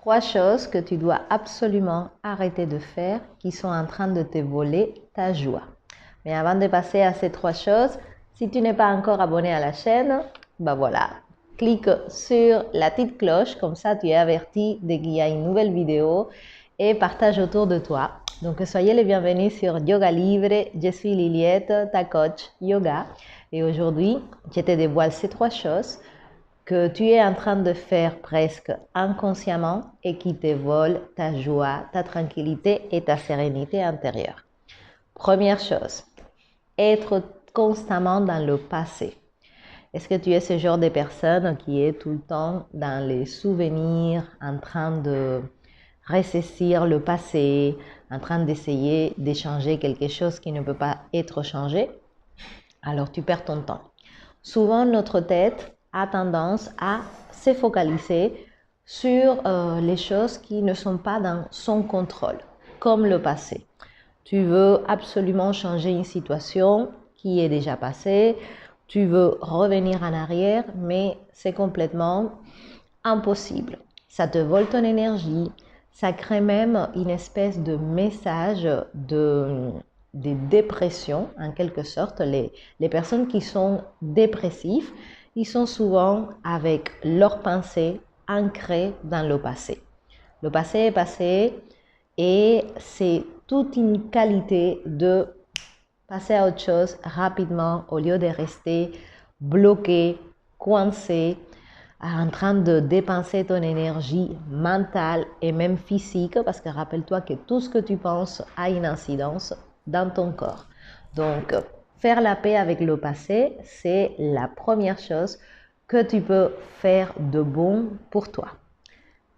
3 choses que tu dois absolument arrêter de faire qui sont en train de te voler ta joie. Mais avant de passer à ces 3 choses, si tu n'es pas encore abonné à la chaîne, ben voilà, clique sur la petite cloche, comme ça tu es averti dès qu'il y a une nouvelle vidéo et partage autour de toi. Donc soyez les bienvenus sur Yoga Libre, je suis Liliette, ta coach yoga et aujourd'hui je te dévoile ces 3 choses que tu es en train de faire presque inconsciemment et qui te volent ta joie, ta tranquillité et ta sérénité intérieure. Première chose, être constamment dans le passé. Est-ce que tu es ce genre de personne qui est tout le temps dans les souvenirs, en train de ressaisir le passé, en train d'essayer d'échanger quelque chose qui ne peut pas être changé? Alors tu perds ton temps. Souvent, notre tête a tendance à se focaliser sur les choses qui ne sont pas dans son contrôle, comme le passé. Tu veux absolument changer une situation qui est déjà passée, tu veux revenir en arrière, mais c'est complètement impossible. Ça te vole ton énergie, ça crée même une espèce de message de dépression, en quelque sorte. Les personnes qui sont dépressives, ils sont souvent avec leurs pensées ancrées dans le passé. Le passé est passé et c'est toute une qualité de passer à autre chose rapidement au lieu de rester bloqué, coincé, en train de dépenser ton énergie mentale et même physique, parce que rappelle-toi que tout ce que tu penses a une incidence dans ton corps. Donc, faire la paix avec le passé, c'est la première chose que tu peux faire de bon pour toi.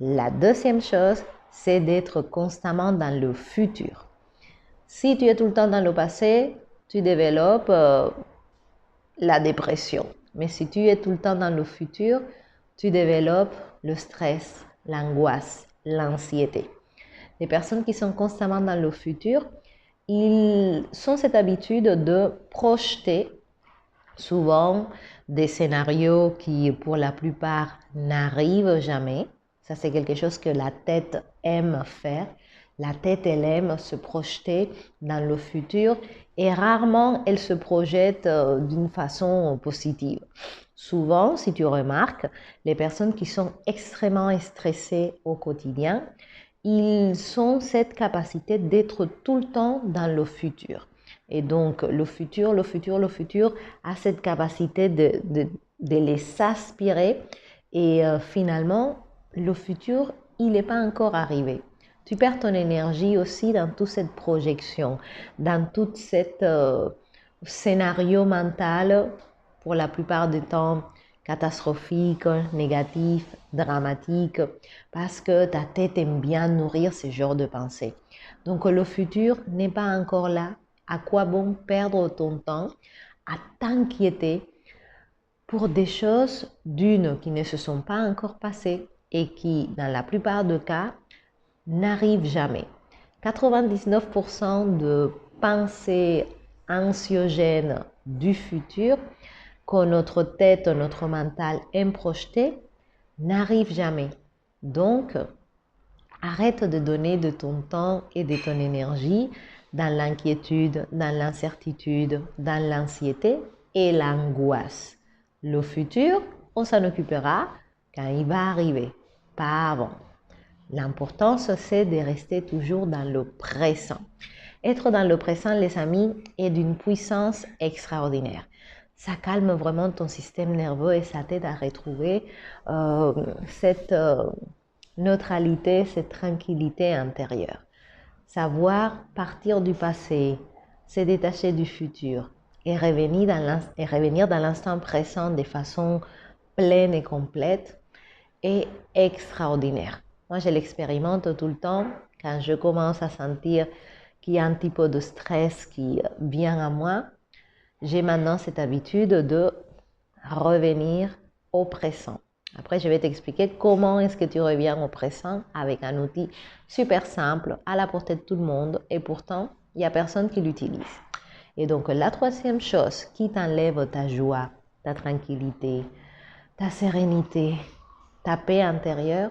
La deuxième chose, c'est d'être constamment dans le futur. Si tu es tout le temps dans le passé, tu développes la dépression. Mais si tu es tout le temps dans le futur, tu développes le stress, l'angoisse, l'anxiété. Les personnes qui sont constamment dans le futur, ils ont cette habitude de projeter souvent des scénarios qui, pour la plupart, n'arrivent jamais. Ça, c'est quelque chose que la tête aime faire. La tête, elle aime se projeter dans le futur et rarement elle se projette d'une façon positive. Souvent, si tu remarques, les personnes qui sont extrêmement stressées au quotidien, ils ont cette capacité d'être tout le temps dans le futur. Et donc, le futur a cette capacité de les aspirer. Et finalement, le futur, il n'est pas encore arrivé. Tu perds ton énergie aussi dans toute cette projection, dans tout cet scénario mental, pour la plupart du temps, catastrophique, négatif, dramatique, parce que ta tête aime bien nourrir ce genre de pensées. Donc, le futur n'est pas encore là. À quoi bon perdre ton temps à t'inquiéter pour des choses d'une qui ne se sont pas encore passées et qui, dans la plupart des cas, n'arrivent jamais. 99% de pensées anxiogènes du futur que notre tête, notre mental aime projeter n'arrivent jamais. Donc, arrête de donner de ton temps et de ton énergie dans l'inquiétude, dans l'incertitude, dans l'anxiété et l'angoisse. Le futur, on s'en occupera quand il va arriver, pas avant. L'importance, c'est de rester toujours dans le présent. Être dans le présent, les amis, est d'une puissance extraordinaire. Ça calme vraiment ton système nerveux et ça t'aide à retrouver cette neutralité, cette tranquillité intérieure. Savoir partir du passé, se détacher du futur et revenir dans l'instant présent de façon pleine et complète est extraordinaire. Moi, je l'expérimente tout le temps quand je commence à sentir qu'il y a un petit peu de stress qui vient à moi. J'ai maintenant cette habitude de revenir au présent. Après, je vais t'expliquer comment est-ce que tu reviens au présent avec un outil super simple, à la portée de tout le monde, et pourtant, il n'y a personne qui l'utilise. Et donc, la troisième chose qui t'enlève ta joie, ta tranquillité, ta sérénité, ta paix intérieure,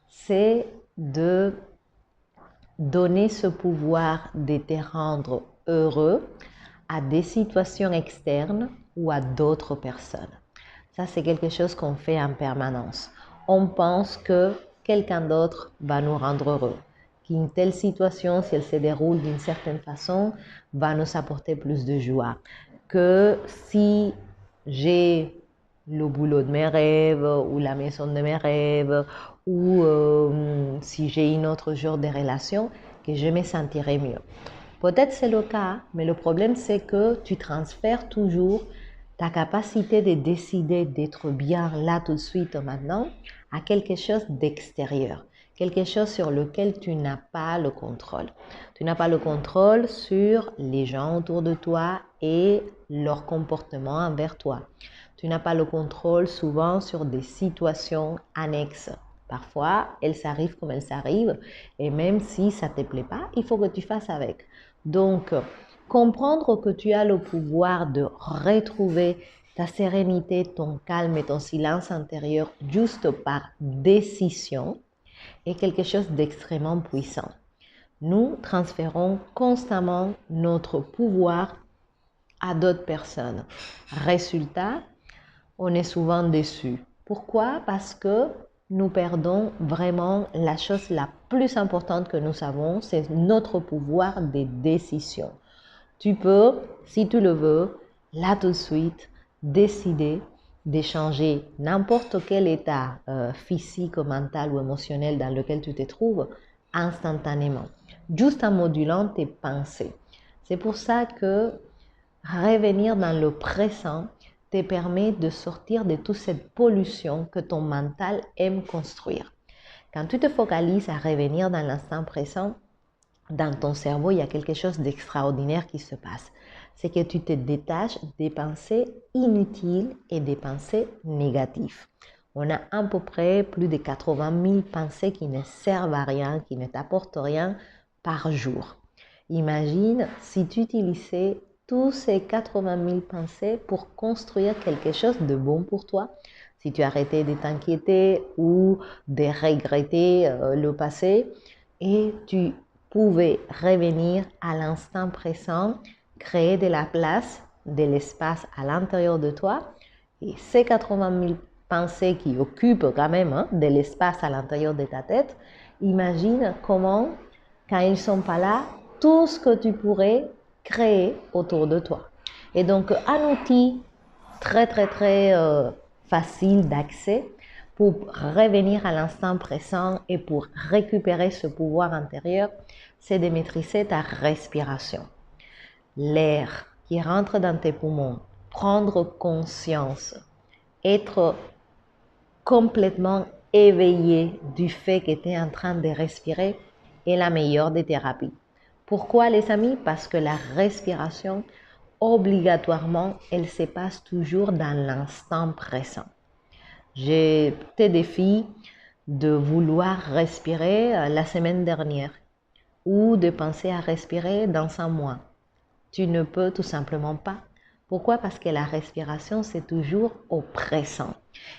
c'est de donner ce pouvoir de te rendre heureux à des situations externes ou à d'autres personnes. Ça, c'est quelque chose qu'on fait en permanence. On pense que quelqu'un d'autre va nous rendre heureux, qu'une telle situation, si elle se déroule d'une certaine façon, va nous apporter plus de joie, que si j'ai le boulot de mes rêves ou la maison de mes rêves ou si j'ai une autre genre de relation, que je me sentirai mieux. Peut-être c'est le cas, mais le problème c'est que tu transfères toujours ta capacité de décider d'être bien là tout de suite maintenant à quelque chose d'extérieur, quelque chose sur lequel tu n'as pas le contrôle. Tu n'as pas le contrôle sur les gens autour de toi et leur comportement envers toi. Tu n'as pas le contrôle souvent sur des situations annexes. Parfois, elles s'arrivent comme elles s'arrivent et même si ça ne te plaît pas, il faut que tu fasses avec. Donc, comprendre que tu as le pouvoir de retrouver ta sérénité, ton calme et ton silence intérieur juste par décision est quelque chose d'extrêmement puissant. Nous transférons constamment notre pouvoir à d'autres personnes. Résultat, on est souvent déçu. Pourquoi? Parce que nous perdons vraiment la chose la plus importante que nous avons, c'est notre pouvoir de décision. Tu peux, si tu le veux, là tout de suite, décider d'échanger n'importe quel état physique, mental ou émotionnel dans lequel tu te trouves instantanément, juste en modulant tes pensées. C'est pour ça que revenir dans le présent te permet de sortir de toute cette pollution que ton mental aime construire. Quand tu te focalises à revenir dans l'instant présent, dans ton cerveau, il y a quelque chose d'extraordinaire qui se passe. C'est que tu te détaches des pensées inutiles et des pensées négatives. On a à peu près plus de 80 000 pensées qui ne servent à rien, qui ne t'apportent rien par jour. Imagine si tu utilisais tous ces 80 000 pensées pour construire quelque chose de bon pour toi. Si tu arrêtais de t'inquiéter ou de regretter le passé et tu pouvais revenir à l'instant présent, créer de la place, de l'espace à l'intérieur de toi. Et ces 80 000 pensées qui occupent quand même de l'espace à l'intérieur de ta tête, imagine comment, quand ils ne sont pas là, tout ce que tu pourrais créer autour de toi. Et donc, un outil très facile d'accès pour revenir à l'instant présent et pour récupérer ce pouvoir intérieur, c'est de maîtriser ta respiration. L'air qui rentre dans tes poumons, prendre conscience, être complètement éveillé du fait que tu es en train de respirer est la meilleure des thérapies. Pourquoi les amis? Parce que la respiration, obligatoirement, elle se passe toujours dans l'instant présent. J'ai te défie de vouloir respirer la semaine dernière ou de penser à respirer dans un mois. Tu ne peux tout simplement pas. Pourquoi? Parce que la respiration, c'est toujours au présent.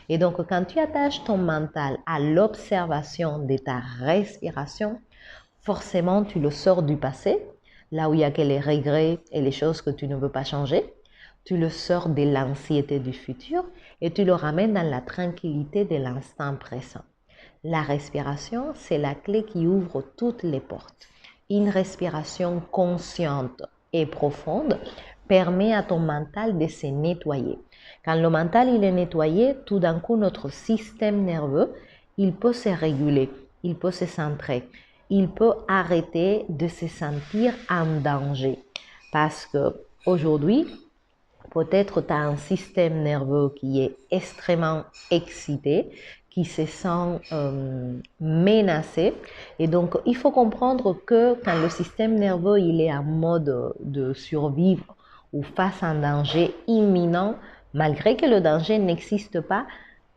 Et donc, quand tu attaches ton mental à l'observation de ta respiration, forcément, tu le sors du passé, là où il y a que les regrets et les choses que tu ne veux pas changer. Tu le sors de l'anxiété du futur et tu le ramènes dans la tranquillité de l'instant présent. La respiration, c'est la clé qui ouvre toutes les portes. Une respiration consciente et profonde permet à ton mental de se nettoyer. Quand le mental il est nettoyé, tout d'un coup, notre système nerveux, il peut se réguler, il peut se centrer, il peut arrêter de se sentir en danger. Parce que aujourd'hui, peut-être tu as un système nerveux qui est extrêmement excité, qui se sent menacé. Et donc, il faut comprendre que quand le système nerveux il est en mode de survivre ou face à un danger imminent, malgré que le danger n'existe pas,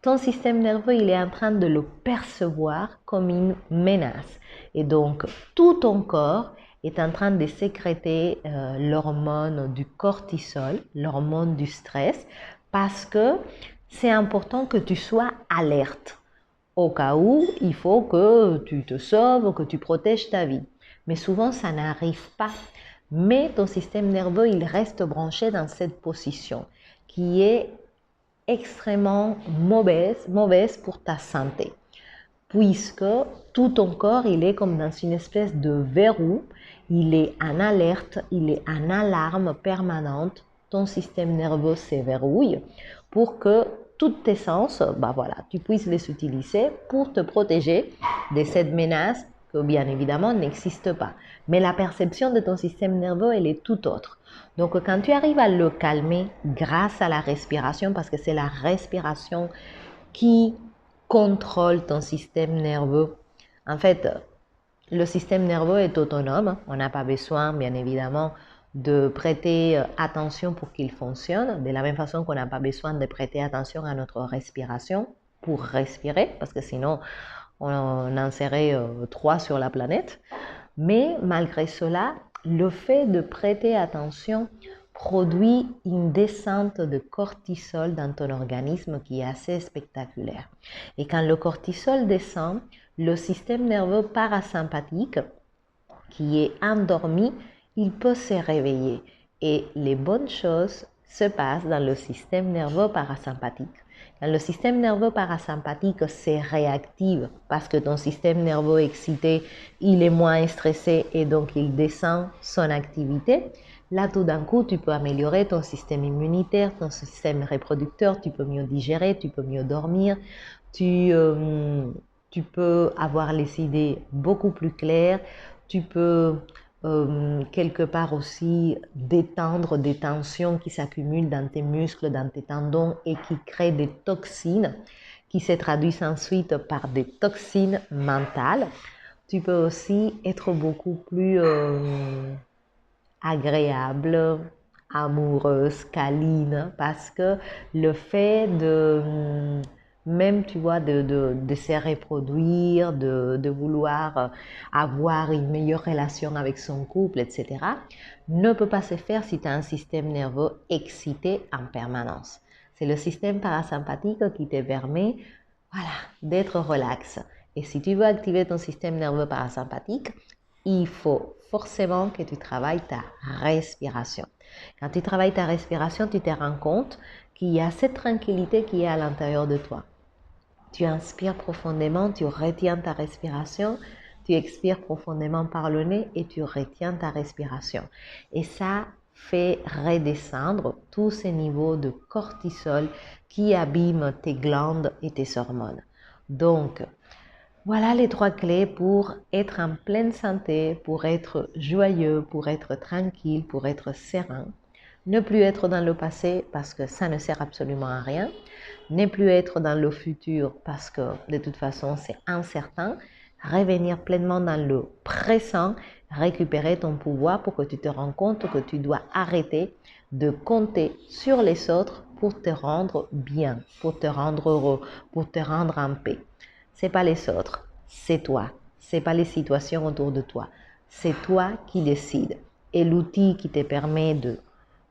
ton système nerveux il est en train de le percevoir comme une menace. Et donc, tout ton corps est en train de sécréter l'hormone du cortisol, l'hormone du stress, parce que c'est important que tu sois alerte. Au cas où, il faut que tu te sauves, que tu protèges ta vie. Mais souvent, ça n'arrive pas. Mais ton système nerveux, il reste branché dans cette position qui est extrêmement mauvaise pour ta santé. Puisque tout ton corps, il est comme dans une espèce de verrou, il est en alerte, il est en alarme permanente. Ton système nerveux s'éverrouille pour que toutes tes sens, tu puisses les utiliser pour te protéger de cette menace que bien évidemment n'existe pas. Mais la perception de ton système nerveux, elle est tout autre. Donc quand tu arrives à le calmer grâce à la respiration, parce que c'est la respiration qui contrôle ton système nerveux. En fait, le système nerveux est autonome. On n'a pas besoin, bien évidemment, de prêter attention pour qu'il fonctionne. De la même façon qu'on n'a pas besoin de prêter attention à notre respiration pour respirer, parce que sinon, on en serait 3 sur la planète. Mais malgré cela, le fait de prêter attention produit une descente de cortisol dans ton organisme qui est assez spectaculaire. Et quand le cortisol descend, le système nerveux parasympathique qui est endormi, il peut se réveiller. Et les bonnes choses se passent dans le système nerveux parasympathique. Quand le système nerveux parasympathique se réactive parce que ton système nerveux excité, il est moins stressé et donc il descend son activité, là tout d'un coup, tu peux améliorer ton système immunitaire, ton système reproducteur, tu peux mieux digérer, tu peux mieux dormir, tu peux avoir les idées beaucoup plus claires, tu peux quelque part aussi détendre des tensions qui s'accumulent dans tes muscles, dans tes tendons et qui créent des toxines qui se traduisent ensuite par des toxines mentales. Tu peux aussi être beaucoup plus agréable, amoureuse, câline, parce que le fait de même, tu vois, de se reproduire, de vouloir avoir une meilleure relation avec son couple, etc., ne peut pas se faire si tu as un système nerveux excité en permanence. C'est le système parasympathique qui te permet, voilà, d'être relax. Et si tu veux activer ton système nerveux parasympathique, il faut forcément que tu travailles ta respiration. Quand tu travailles ta respiration, tu te rends compte qu'il y a cette tranquillité qui est à l'intérieur de toi. Tu inspires profondément, tu retiens ta respiration, tu expires profondément par le nez et tu retiens ta respiration. Et ça fait redescendre tous ces niveaux de cortisol qui abîment tes glandes et tes hormones. Donc, voilà les 3 clés pour être en pleine santé, pour être joyeux, pour être tranquille, pour être serein. Ne plus être dans le passé parce que ça ne sert absolument à rien. Ne plus être dans le futur parce que de toute façon c'est incertain. Revenir pleinement dans le présent, récupérer ton pouvoir pour que tu te rends compte que tu dois arrêter de compter sur les autres pour te rendre bien, pour te rendre heureux, pour te rendre en paix. C'est pas les autres, c'est toi. C'est pas les situations autour de toi. C'est toi qui décides. Et l'outil qui te permet de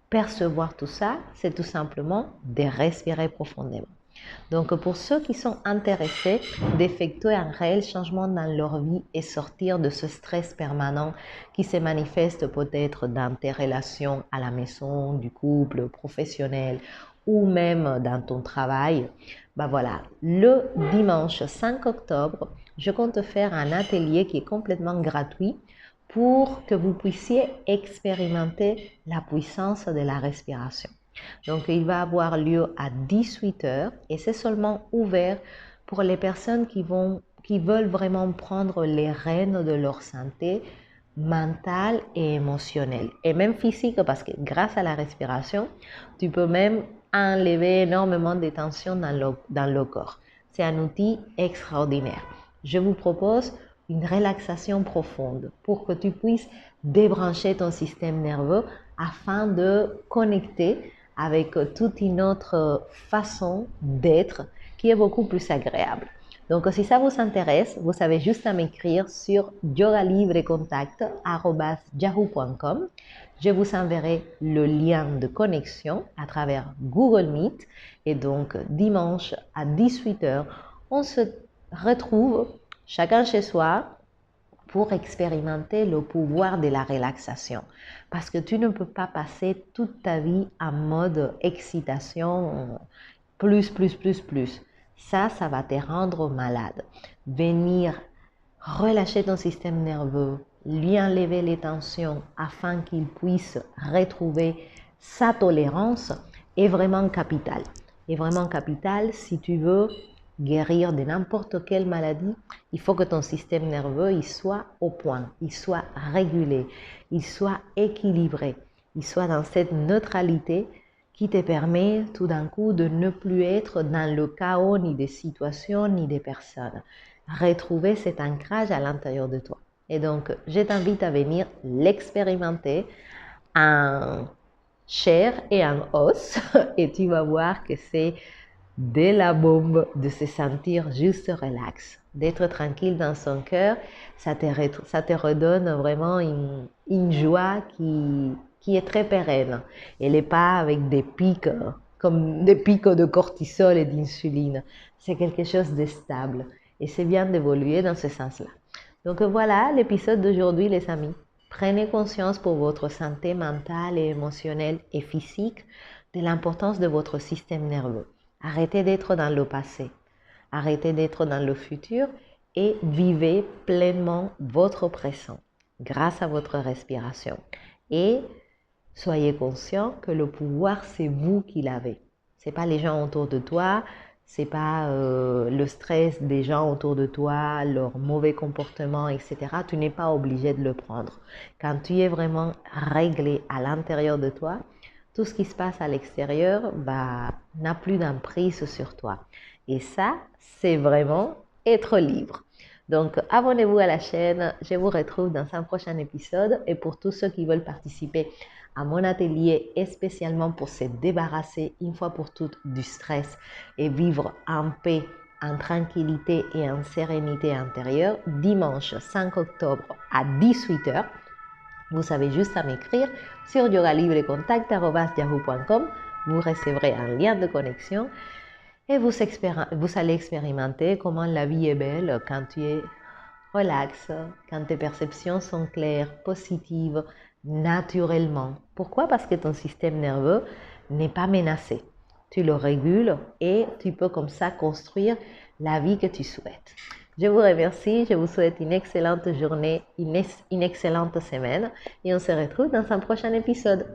percevoir tout ça, c'est tout simplement de respirer profondément. Donc, pour ceux qui sont intéressés d'effectuer un réel changement dans leur vie et sortir de ce stress permanent qui se manifeste peut-être dans tes relations à la maison, du couple, professionnel ou même dans ton travail, voilà, le dimanche 5 octobre, je compte faire un atelier qui est complètement gratuit pour que vous puissiez expérimenter la puissance de la respiration. Donc, il va avoir lieu à 18h et c'est seulement ouvert pour les personnes qui veulent vraiment prendre les rênes de leur santé mentale et émotionnelle et même physique parce que grâce à la respiration, tu peux même enlever énormément de tensions dans le corps. C'est un outil extraordinaire. Je vous propose une relaxation profonde pour que tu puisses débrancher ton système nerveux afin de connecter avec toute une autre façon d'être qui est beaucoup plus agréable. Donc, si ça vous intéresse, vous avez juste à m'écrire sur yogalivrecontact@yahoo.com. Je vous enverrai le lien de connexion à travers Google Meet. Et donc, dimanche à 18h, on se retrouve chacun chez soi pour expérimenter le pouvoir de la relaxation. Parce que tu ne peux pas passer toute ta vie en mode excitation, plus. Ça va te rendre malade. Venir relâcher ton système nerveux, lui enlever les tensions afin qu'il puisse retrouver sa tolérance est vraiment capital. Est vraiment capital si tu veux guérir de n'importe quelle maladie. Il faut que ton système nerveux il soit au point, il soit régulé, il soit équilibré, il soit dans cette neutralité qui te permet tout d'un coup de ne plus être dans le chaos ni des situations ni des personnes. Retrouver cet ancrage à l'intérieur de toi. Et donc, je t'invite à venir l'expérimenter en chair et en os et tu vas voir que c'est de la bombe de se sentir juste relax, d'être tranquille dans son cœur. Ça te redonne vraiment une joie qui est très pérenne. Elle n'est pas avec des pics, comme des pics de cortisol et d'insuline. C'est quelque chose de stable. Et c'est bien d'évoluer dans ce sens-là. Donc voilà l'épisode d'aujourd'hui, les amis. Prenez conscience pour votre santé mentale et émotionnelle et physique de l'importance de votre système nerveux. Arrêtez d'être dans le passé. Arrêtez d'être dans le futur et vivez pleinement votre présent grâce à votre respiration. Et soyez conscient que le pouvoir, c'est vous qui l'avez. Ce n'est pas les gens autour de toi, ce n'est pas le stress des gens autour de toi, leur mauvais comportement, etc. Tu n'es pas obligé de le prendre. Quand tu es vraiment réglé à l'intérieur de toi, tout ce qui se passe à l'extérieur n'a plus d'emprise sur toi. Et ça, c'est vraiment être libre. Donc, abonnez-vous à la chaîne. Je vous retrouve dans un prochain épisode. Et pour tous ceux qui veulent participer à mon atelier, et spécialement pour se débarrasser une fois pour toutes du stress et vivre en paix, en tranquillité et en sérénité intérieure, dimanche 5 octobre à 18h, vous avez juste à m'écrire sur yogalibrecontact@yahoo.com. Vous recevrez un lien de connexion et vous allez expérimenter comment la vie est belle quand tu es relax, quand tes perceptions sont claires, positives, naturellement. Pourquoi? Parce que ton système nerveux n'est pas menacé. Tu le régules et tu peux comme ça construire la vie que tu souhaites. Je vous remercie, je vous souhaite une excellente journée, une excellente semaine et on se retrouve dans un prochain épisode.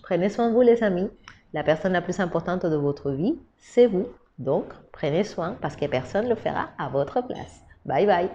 Prenez soin de vous les amis. La personne la plus importante de votre vie, c'est vous. Donc, prenez soin parce que personne ne le fera à votre place. Bye bye.